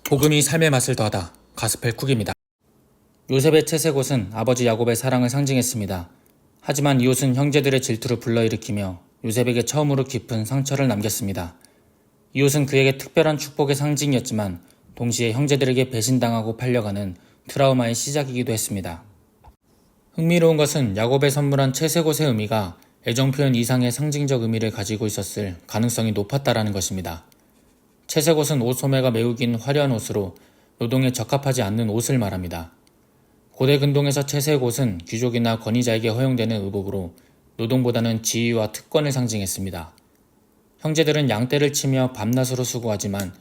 복음이 삶의 맛을 더하다. 가스펠 쿡입니다. 요셉의 채색 옷은 아버지 야곱의 사랑을 상징했습니다. 하지만 이 옷은 형제들의 질투를 불러일으키며 요셉에게 처음으로 깊은 상처를 남겼습니다. 이 옷은 그에게 특별한 축복의 상징이었지만 동시에 형제들에게 배신당하고 팔려가는 트라우마의 시작이기도 했습니다. 흥미로운 것은 야곱의 선물한 채색 옷의 의미가 애정 표현 이상의 상징적 의미를 가지고 있었을 가능성이 높았다라는 것입니다. 채색 옷은 옷 소매가 매우 긴 화려한 옷으로 노동에 적합하지 않는 옷을 말합니다. 고대 근동에서 채색 옷은 귀족이나 권위자에게 허용되는 의복으로 노동보다는 지위와 특권을 상징했습니다. 형제들은 양떼를 치며 밤낮으로 수고하지만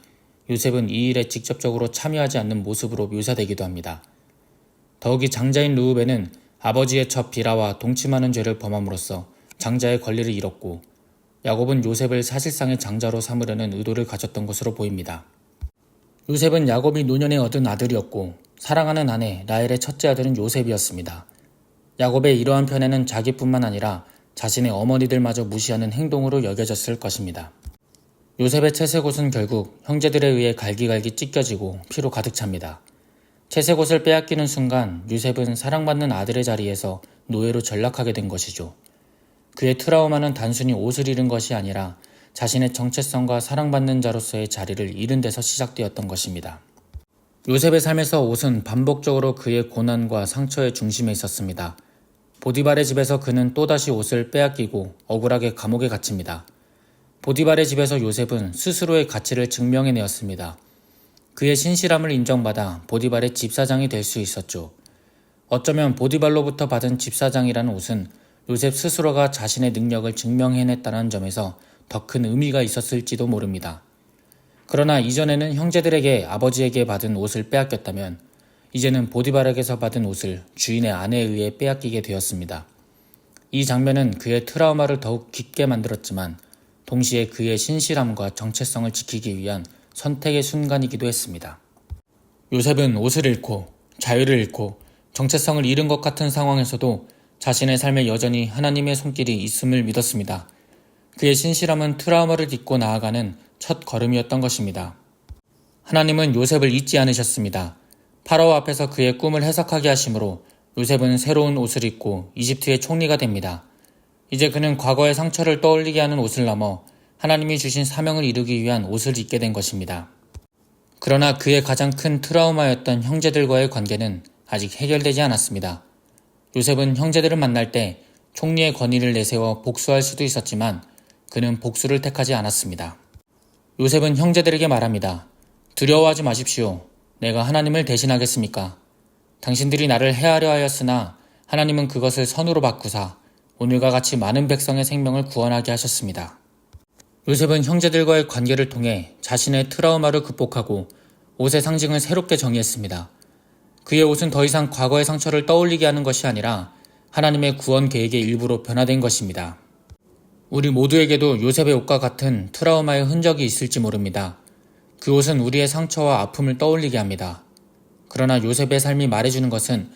요셉은 이 일에 직접적으로 참여하지 않는 모습으로 묘사되기도 합니다. 더욱이 장자인 르우벤은 아버지의 첩 비라와 동침하는 죄를 범함으로써 장자의 권리를 잃었고 야곱은 요셉을 사실상의 장자로 삼으려는 의도를 가졌던 것으로 보입니다. 요셉은 야곱이 노년에 얻은 아들이었고 사랑하는 아내 라헬의 첫째 아들은 요셉이었습니다. 야곱의 이러한 편애는 자기뿐만 아니라 자신의 어머니들마저 무시하는 행동으로 여겨졌을 것입니다. 요셉의 채색 옷은 결국 형제들에 의해 갈기갈기 찢겨지고 피로 가득 찹니다. 채색 옷을 빼앗기는 순간 요셉은 사랑받는 아들의 자리에서 노예로 전락하게 된 것이죠. 그의 트라우마는 단순히 옷을 잃은 것이 아니라 자신의 정체성과 사랑받는 자로서의 자리를 잃은 데서 시작되었던 것입니다. 요셉의 삶에서 옷은 반복적으로 그의 고난과 상처의 중심에 있었습니다. 보디발의 집에서 그는 또다시 옷을 빼앗기고 억울하게 감옥에 갇힙니다. 보디발의 집에서 요셉은 스스로의 가치를 증명해내었습니다. 그의 신실함을 인정받아 보디발의 집사장이 될 수 있었죠. 어쩌면 보디발로부터 받은 집사장이라는 옷은 요셉 스스로가 자신의 능력을 증명해냈다는 점에서 더 큰 의미가 있었을지도 모릅니다. 그러나 이전에는 형제들에게 아버지에게 받은 옷을 빼앗겼다면 이제는 보디발에게서 받은 옷을 주인의 아내에 의해 빼앗기게 되었습니다. 이 장면은 그의 트라우마를 더욱 깊게 만들었지만 동시에 그의 신실함과 정체성을 지키기 위한 선택의 순간이기도 했습니다. 요셉은 옷을 잃고 자유를 잃고 정체성을 잃은 것 같은 상황에서도 자신의 삶에 여전히 하나님의 손길이 있음을 믿었습니다. 그의 신실함은 트라우마를 딛고 나아가는 첫 걸음이었던 것입니다. 하나님은 요셉을 잊지 않으셨습니다. 파라오 앞에서 그의 꿈을 해석하게 하심으로 요셉은 새로운 옷을 입고 이집트의 총리가 됩니다. 이제 그는 과거의 상처를 떠올리게 하는 옷을 넘어 하나님이 주신 사명을 이루기 위한 옷을 입게 된 것입니다. 그러나 그의 가장 큰 트라우마였던 형제들과의 관계는 아직 해결되지 않았습니다. 요셉은 형제들을 만날 때 총리의 권위를 내세워 복수할 수도 있었지만 그는 복수를 택하지 않았습니다. 요셉은 형제들에게 말합니다. 두려워하지 마십시오. 내가 하나님을 대신하겠습니까? 당신들이 나를 해하려 하였으나 하나님은 그것을 선으로 바꾸사 오늘과 같이 많은 백성의 생명을 구원하게 하셨습니다. 요셉은 형제들과의 관계를 통해 자신의 트라우마를 극복하고 옷의 상징을 새롭게 정의했습니다. 그의 옷은 더 이상 과거의 상처를 떠올리게 하는 것이 아니라 하나님의 구원 계획의 일부로 변화된 것입니다. 우리 모두에게도 요셉의 옷과 같은 트라우마의 흔적이 있을지 모릅니다. 그 옷은 우리의 상처와 아픔을 떠올리게 합니다. 그러나 요셉의 삶이 말해주는 것은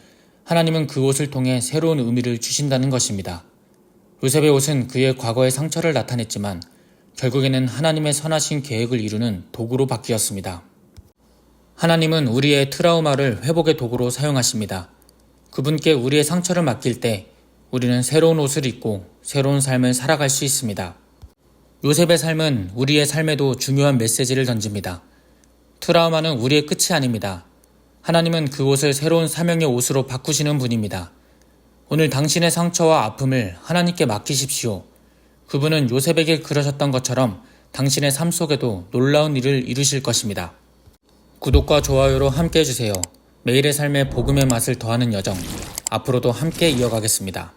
하나님은 그 옷을 통해 새로운 의미를 주신다는 것입니다. 요셉의 옷은 그의 과거의 상처를 나타냈지만 결국에는 하나님의 선하신 계획을 이루는 도구로 바뀌었습니다. 하나님은 우리의 트라우마를 회복의 도구로 사용하십니다. 그분께 우리의 상처를 맡길 때 우리는 새로운 옷을 입고 새로운 삶을 살아갈 수 있습니다. 요셉의 삶은 우리의 삶에도 중요한 메시지를 던집니다. 트라우마는 우리의 끝이 아닙니다. 하나님은 그 옷을 새로운 사명의 옷으로 바꾸시는 분입니다. 오늘 당신의 상처와 아픔을 하나님께 맡기십시오. 그분은 요셉에게 그러셨던 것처럼 당신의 삶 속에도 놀라운 일을 이루실 것입니다. 구독과 좋아요로 함께 해주세요. 매일의 삶에 복음의 맛을 더하는 여정, 앞으로도 함께 이어가겠습니다.